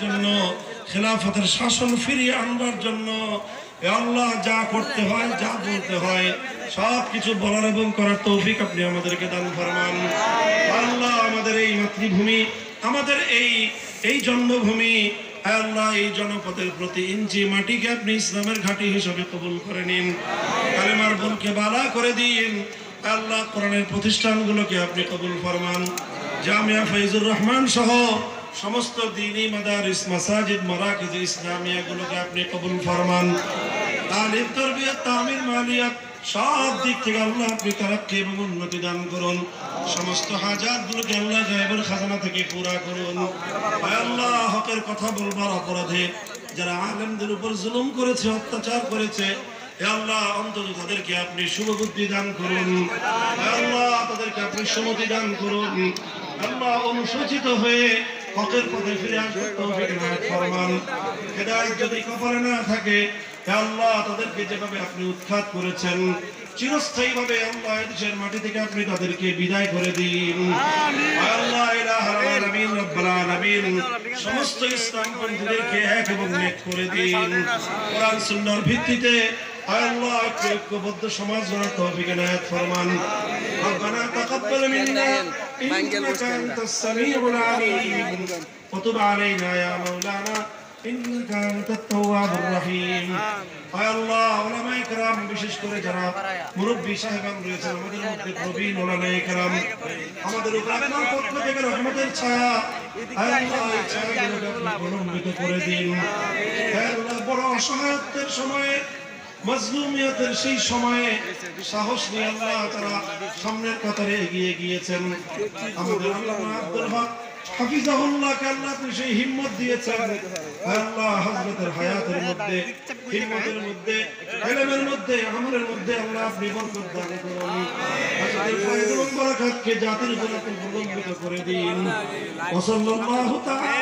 জন্য, খেলাফতের শাসন ফিরিয়ে আনবার জন্য হে আল্লাহ যা করতে হয়, যা বলতে হয় সবকিছু বলার এবং করার তৌফিক আপনি আমাদেরকে দান ফরমান। আল্লাহ আমাদের এই মাতৃভূমি, আমাদের এই জন্মভূমি, আল্লাহ এই জনপদের প্রতি ইঞ্চি মাটিকে আপনি ইসলামের ঘাঁটি হিসেবে কবুল করে নিন। কালেমার বুনকে বালা করে দিন। আল্লাহ কোরআনের প্রতিষ্ঠানগুলোকে আপনি কবুল ফরমান। জামিয়া ফৈজুর রহমান সহ সমস্ত দ্বীনি মাদারিস, মাসাজিদ, মারাকিজ ইসলামিয়া গুলোকে আপনি কবুল ফরমান। তালিম, তারবিয়ত, তামিল, মালিয়াত সব দিক থেকে আল্লাহ আপনি তারাক্কি এবং উন্নতি দান করুন। সমস্ত হাজাতগুলোকে আল্লাহ গায়েবের খাজানা থেকে পুরা করুন। আল্লাহ হকের কথা বলবার অপরাধে যারা আলেমদের উপর জুলুম করেছে, অত্যাচার করেছে, হে আল্লাহ অন্তত তাদেরকে আপনি শুভবুদ্ধি দান করুন। আল্লাহ তাদেরকে আপনি সুমতি দান করুন। আল্লাহ অনুসূচিত হয়ে হকের পথে ফিরে আসতে তৌফিক দান ফরমান। হেদায়েত যদি কপালে না থাকে, হে আল্লাহ তাদেরকে যেভাবে আপনি উৎখাত করেছেন চিরস্থায়ীভাবে আল্লাহ দেশের মাটি থেকে আপনি তাদেরকে বিদায় করে দিন। আল্লাহ ইলাহাল আলামিন রব্বুল আলামিন সমস্ত ইসলামপন্থীদেরকে এক এবং নেক করে দিন। কোরআন সুন্নাহর ভিত্তিতে আল্লাহ ঐক্যবদ্ধ সমাজ গড়ার তৌফিক এনায়েত ফরমান। রব্বানা তাকাব্বাল মিন্না ইন্নাকা আনতাস সামিউল আলিম ওয়া তুব আলাইনা ইয়া মাওলানা ইন্নাকা আনতাত তাওয়াবুর রহিম। আল্লাহ উলামায়ে কেরাম, বিশেষ করে যারা মুরব্বী সাহেবান রয়েছেন আমাদের মধ্যে, প্রবীণ উলামায়ে কেরাম, আমাদের উপর আপনার পক্ষ থেকে রহমতের ছায়া, আল্লাহ এই ছায়াগুলোকে আপনি প্রলম্বিত করে দিন। আল্লাহ বড় অসহায়ত্বের সময়ে, মাজলুমিয়তের সেই সময়ে সাহস নিয়ে আল্লাহ তারা সামনের কাতারে এগিয়ে গিয়েছেন। আমাদের আল্লামা আব্দুল হক হাফিজাহুল্লাহকে আল্লাহ আপনি সেই হিম্মত দিয়েছেন। আল্লাহ হযরতের হায়াতের মধ্যে, হিম্মতের মধ্যে, ইলমের মধ্যে, আমলের মধ্যে আল্লাহ আপনি বরকত দান করুন। হযরতের ফয়েজ এবং বরকতকে জাতির উপর আপনি প্রলম্বিত করে দিন। ওয়া সাল্লাল্লাহু তাআলা